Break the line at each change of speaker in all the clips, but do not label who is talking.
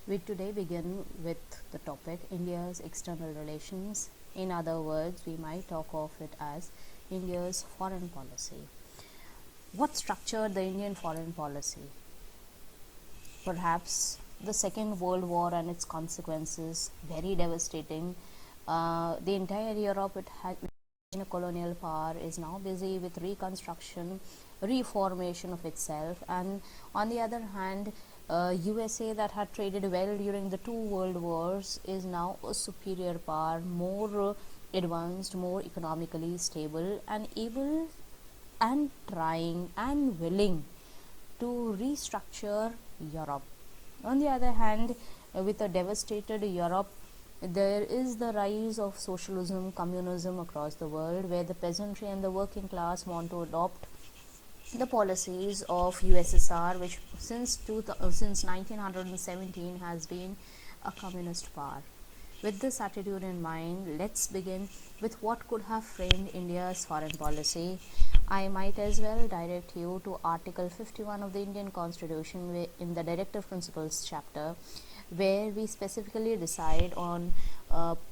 We today begin with the topic India's external relations. In other words, we might talk of it as India's foreign policy. What structured the Indian foreign policy? Perhaps the Second World War and its consequences, very devastating. The entire Europe, it had been a colonial power, is now busy with reconstruction, reformation of itself, and on the other hand, USA, that had traded well during the two world wars, is now a superior power, more advanced, more economically stable, and able and trying and willing to restructure Europe. On the other hand, with a devastated Europe, there is the rise of socialism, communism across the world, where the peasantry and the working class want to adopt the policies of USSR, which since 1917 has been a communist power. With this attitude in mind, let's begin with what could have framed India's foreign policy. I might as well direct you to Article 51 of the Indian Constitution in the Directive Principles chapter, where we specifically decide on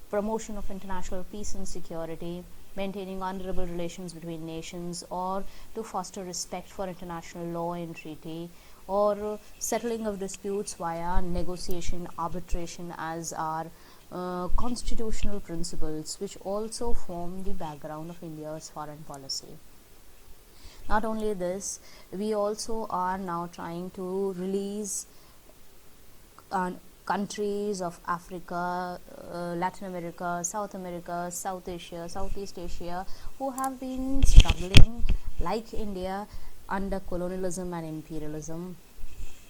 promotion of international peace and security, maintaining honorable relations between nations, or to foster respect for international law and treaty, or settling of disputes via negotiation, arbitration as our constitutional principles, which also form the background of India's foreign policy. Not only this, we also are now trying to release countries of Africa, Latin America, South America, South Asia, Southeast Asia, who have been struggling like India under colonialism and imperialism.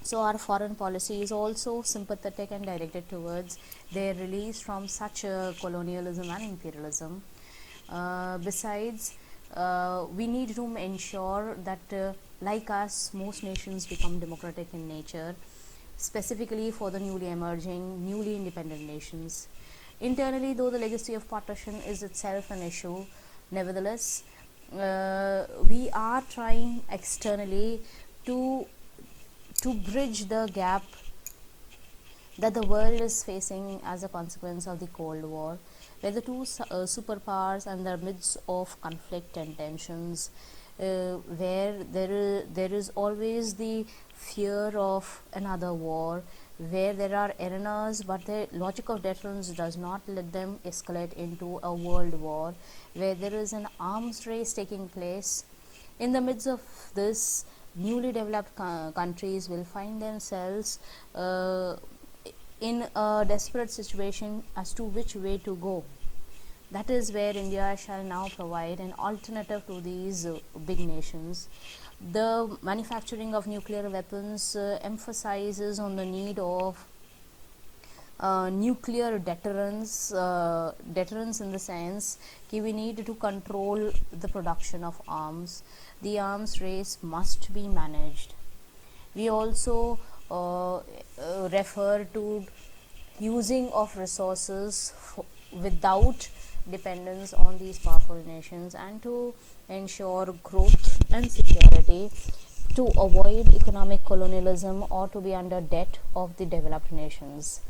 So our foreign policy is also sympathetic and directed towards their release from such colonialism and imperialism. Besides, we need to ensure that like us, most nations become democratic in nature, specifically for the newly emerging, newly independent nations. Internally, though the legacy of partition is itself an issue, nevertheless, we are trying externally to bridge the gap that the world is facing as a consequence of the Cold War, where the two superpowers are in the midst of conflict and tensions, where there is always the fear of another war, where there are arenas, but the logic of deterrence does not let them escalate into a world war, where there is an arms race taking place. In the midst of this, newly developed countries will find themselves in a desperate situation as to which way to go. That is where India shall now provide an alternative to these big nations. The manufacturing of nuclear weapons emphasizes on the need of nuclear deterrence in the sense that we need to control the production of arms. The arms race must be managed. We also refer to using of resources without dependence on these powerful nations, and to ensure growth and security, to avoid economic colonialism or to be under debt of the developed nations.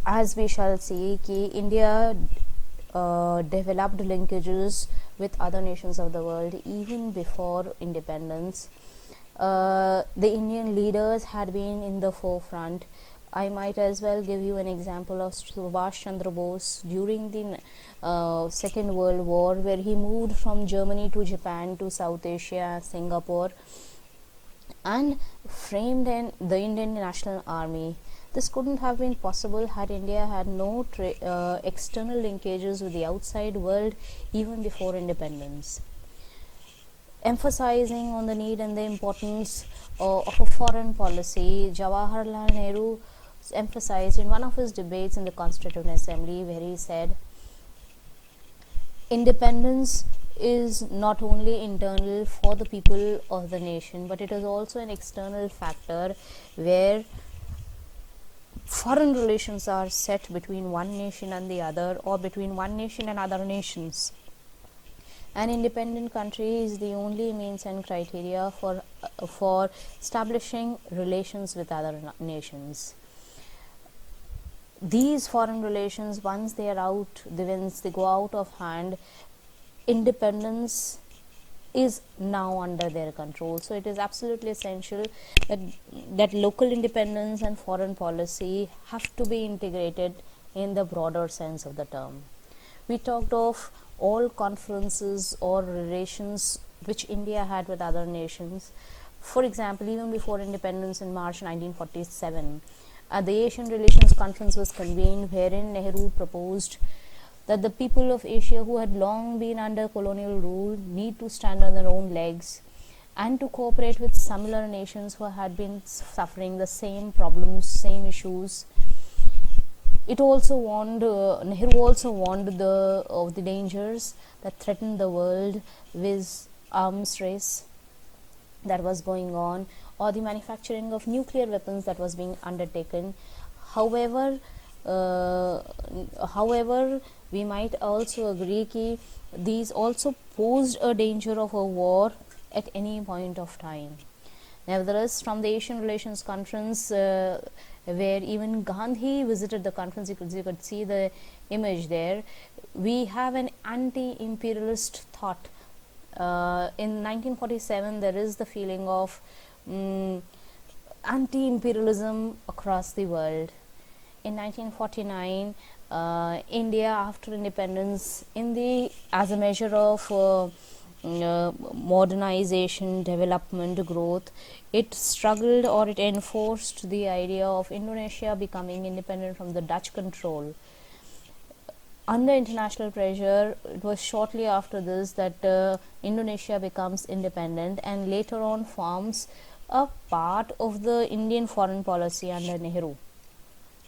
As we shall see, India developed linkages with other nations of the world even before independence. The Indian leaders had been in the forefront. I might as well give you an example of Subhash Chandra Bose during the Second World War, where he moved from Germany to Japan to South Asia, Singapore, and framed the Indian National Army. This couldn't have been possible had India had no external linkages with the outside world even before independence. Emphasizing on the need and the importance of a foreign policy, Jawaharlal Nehru emphasized in one of his debates in the Constituent Assembly, where he said, independence is not only internal for the people of the nation, but it is also an external factor where foreign relations are set between one nation and the other, or between one nation and other nations. An independent country is the only means and criteria for for establishing relations with other nations. These foreign relations, once they are out, once they go out of hand, independence is now under their control. So it is absolutely essential that local independence and foreign policy have to be integrated in the broader sense of the term. We talked of all conferences or relations which India had with other nations. For example, even before independence in March 1947, the Asian Relations Conference was convened, wherein Nehru proposed that the people of Asia who had long been under colonial rule need to stand on their own legs and to cooperate with similar nations who had been suffering the same problems, same issues. It also warned, Nehru also warned of the dangers that threatened the world with arms race that was going on, or the manufacturing of nuclear weapons that was being undertaken. However, we might also agree that these also posed a danger of a war at any point of time. Nevertheless, from the Asian Relations Conference, where even Gandhi visited the conference, you could see the image there, we have an anti-imperialist thought. In 1947, there is the feeling of anti-imperialism across the world. In 1949, India, after independence, as a measure of modernization, development, growth, it struggled, or it enforced the idea of Indonesia becoming independent from the Dutch control. Under international pressure, it was shortly after this that Indonesia becomes independent and later on forms a part of the Indian foreign policy under Nehru.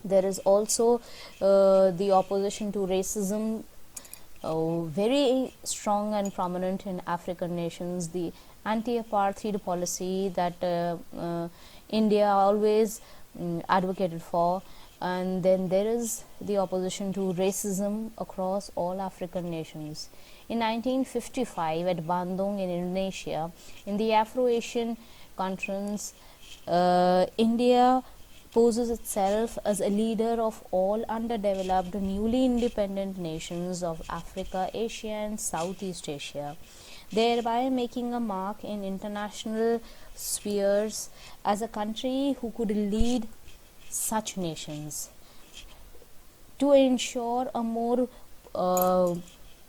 There is also the opposition to racism, very strong and prominent in African nations, the anti-apartheid policy that India always advocated for, and then there is the opposition to racism across all African nations. In 1955 at Bandung in Indonesia, in the Afro-Asian Conference, India poses itself as a leader of all underdeveloped, newly independent nations of Africa, Asia and Southeast Asia, thereby making a mark in international spheres as a country who could lead such nations. To ensure a more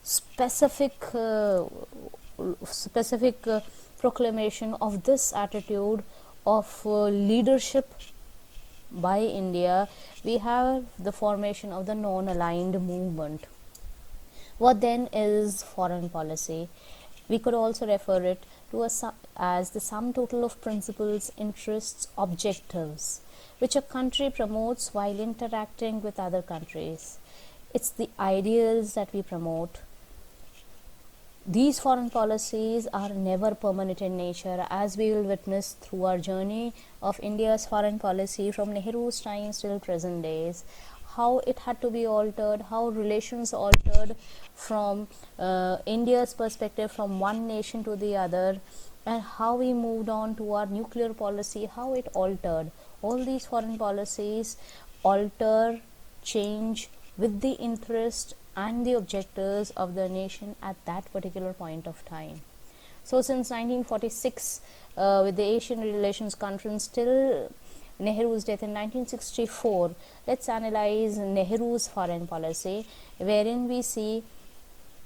specific proclamation of this attitude of leadership by India, we have the formation of the non-aligned movement. What then is foreign policy? We could also refer it to as the sum total of principles, interests, objectives which a country promotes while interacting with other countries. It's the ideals that we promote. These foreign policies are never permanent in nature, as we will witness through our journey of India's foreign policy from Nehru's times till present days, how it had to be altered, how relations altered from India's perspective from one nation to the other, and how we moved on to our nuclear policy, how it altered. All these foreign policies alter, change with the interest and the objectives of the nation at that particular point of time. So since 1946, with the Asian Relations Conference till Nehru's death in 1964, let's analyze Nehru's foreign policy, wherein we see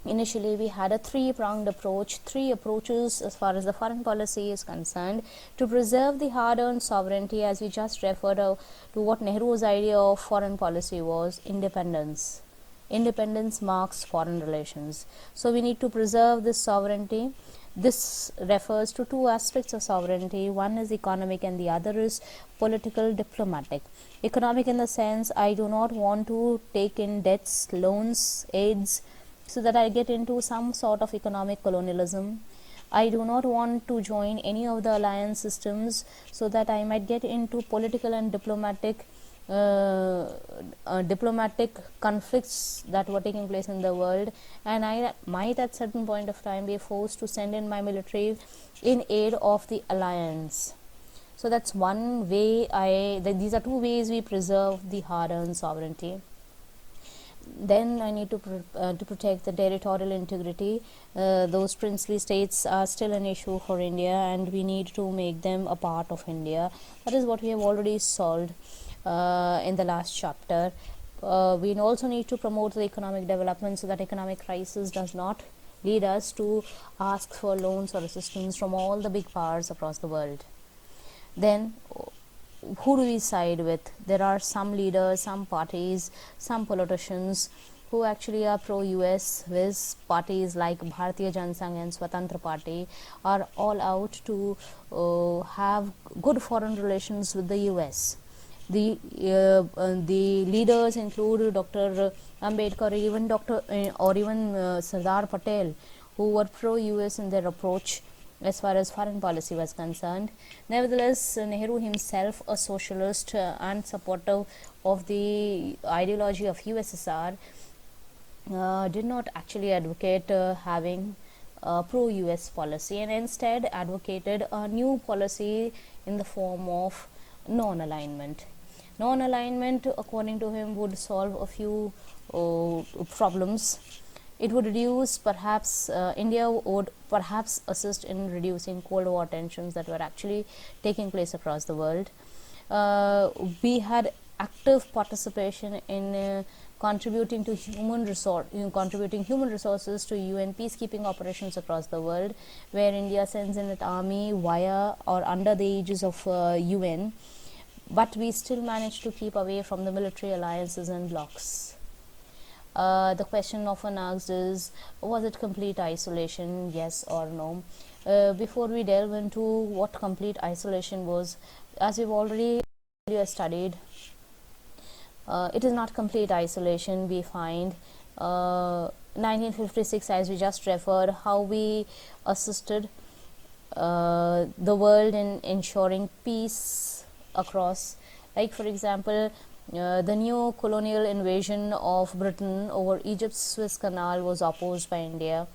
initially we had a three-pronged approach, three approaches as far as the foreign policy is concerned, to preserve the hard-earned sovereignty, as we just referred to what Nehru's idea of foreign policy was: independence. Independence marks foreign relations. So we need to preserve this sovereignty. This refers to two aspects of sovereignty. One is economic and the other is political, diplomatic. Economic in the sense, I do not want to take in debts, loans, aids, so that I get into some sort of economic colonialism. I do not want to join any of the alliance systems so that I might get into political and diplomatic diplomatic conflicts that were taking place in the world, and I might at certain point of time be forced to send in my military in aid of the alliance. So that's one way these are two ways we preserve the hard-earned sovereignty. Then I need to protect the territorial integrity. Those princely states are still an issue for India, and we need to make them a part of India. That is what we have already solved in the last chapter. We also need to promote the economic development so that economic crisis does not lead us to ask for loans or assistance from all the big powers across the world. Then who do we side with? There are some leaders, some parties, some politicians who actually are pro-US, with parties like Bharatiya Janasangh and Swatantra Party are all out to have good foreign relations with the US. The leaders include Dr. Ambedkar, or even Sardar Patel, who were pro-US in their approach as far as foreign policy was concerned. Nevertheless, Nehru himself, a socialist and supporter of the ideology of USSR, did not actually advocate having a pro-US policy, and instead advocated a new policy in the form of non-alignment. Non-alignment, according to him, would solve a few problems. It would reduce, perhaps, India would perhaps assist in reducing Cold War tensions that were actually taking place across the world. We had active participation in contributing human resources to UN peacekeeping operations across the world, where India sends in its army via or under the aegis of UN, but we still managed to keep away from the military alliances and blocs. The question often asked is, was it complete isolation, yes or no? Before we delve into what complete isolation was, as we've already studied, it is not complete isolation. We find 1956, as we just referred, how we assisted the world in ensuring peace across, like for example, the new colonial invasion of Britain over Egypt's Suez Canal was opposed by India.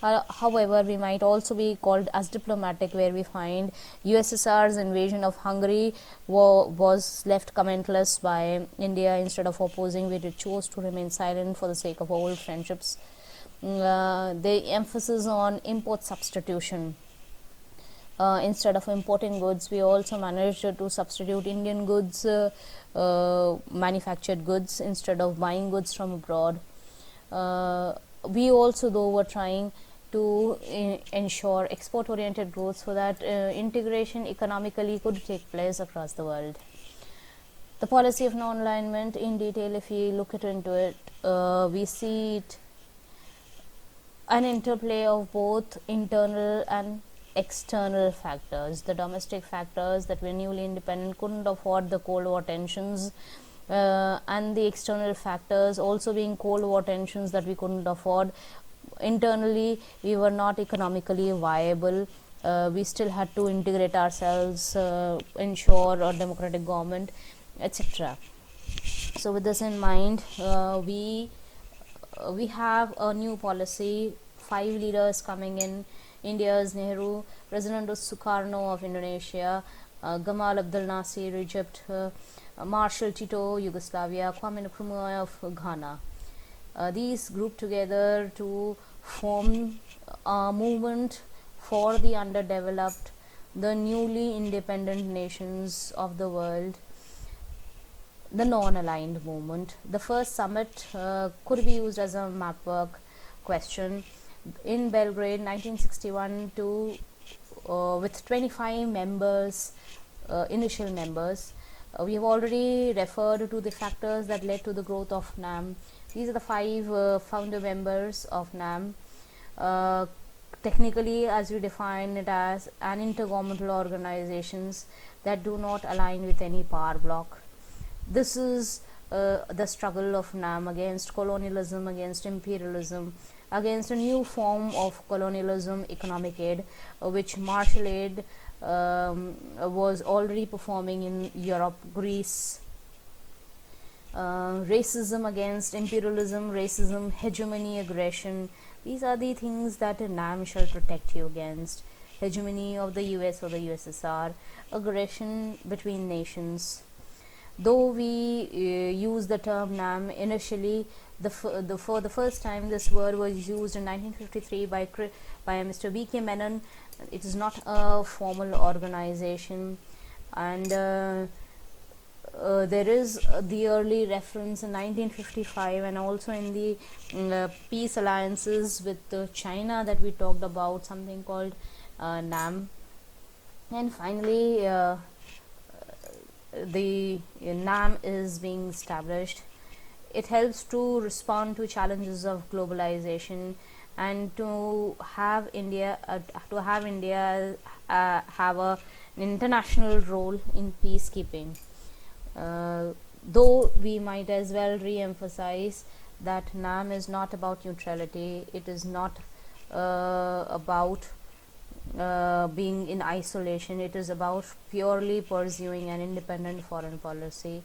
However, we might also be called as diplomatic, where we find USSR's invasion of Hungary was left commentless by India. Instead of opposing, we chose to remain silent for the sake of old friendships. The emphasis on import substitution. Instead of importing goods, we also managed to substitute Indian goods, manufactured goods, instead of buying goods from abroad. We also, though, were trying to ensure export-oriented growth so that integration economically could take place across the world. The policy of non-alignment, in detail, if we look into it, we see it an interplay of both internal and external factors. The domestic factors that were newly independent couldn't afford the Cold War tensions, and the external factors also being Cold War tensions that we couldn't afford. Internally, we were not economically viable. We still had to integrate ourselves, ensure a democratic government, etc. So with this in mind, we have a new policy, 5 leaders coming in. India's Nehru, President Sukarno of Indonesia, Gamal Abdel Nasser, Egypt, Marshal Tito, Yugoslavia, Kwame Nkrumah of Ghana. These grouped together to form a movement for the underdeveloped, the newly independent nations of the world, the non-aligned movement. The first summit could be used as a mapwork question. In Belgrade, 1961, with 25 members, initial members. We have already referred to the factors that led to the growth of NAM. These are the 5 founder members of NAM. Technically, as we define it, as an intergovernmental organizations that do not align with any power bloc. This is the struggle of NAM against colonialism, against imperialism, against a new form of colonialism, economic aid, which martial aid was already performing in Europe, Greece, racism against imperialism, racism, hegemony, aggression. These are the things that NAM shall protect you against. Hegemony of the US or the USSR, aggression between nations. Though we use the term NAM initially, for the first time this word was used in 1953 by Mr. V.K. Menon. It is not a formal organization, and there is the early reference in 1955, and also in the peace alliances with China that we talked about, something called NAM. And finally, the NAM is being established. It helps to respond to challenges of globalization and to have India have an international role in peacekeeping. Though we might as well re-emphasize that NAM is not about neutrality. It is not about being in isolation. It is about purely pursuing an independent foreign policy.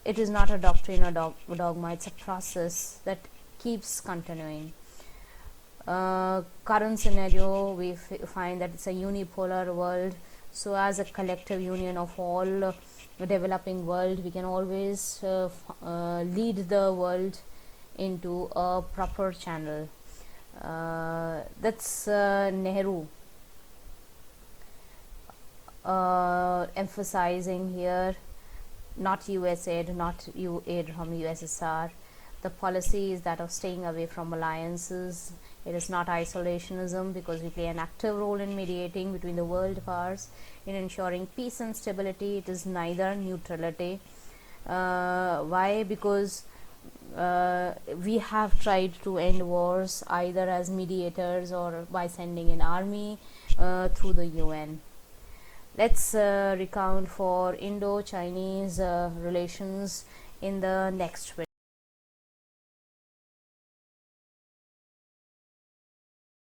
It is not a doctrine or dogma. It's a process that keeps continuing. Current scenario, we find that it's a unipolar world. So as a collective union of all the developing world, we can always lead the world into a proper channel. That's Nehru emphasizing here, not US aid, not aid from USSR. The policy is that of staying away from alliances. It is not isolationism, because we play an active role in mediating between the world powers, in ensuring peace and stability. It is neither neutrality. Why? Because we have tried to end wars either as mediators or by sending an army through the UN. Let's recount for Indo-Chinese relations in the next video.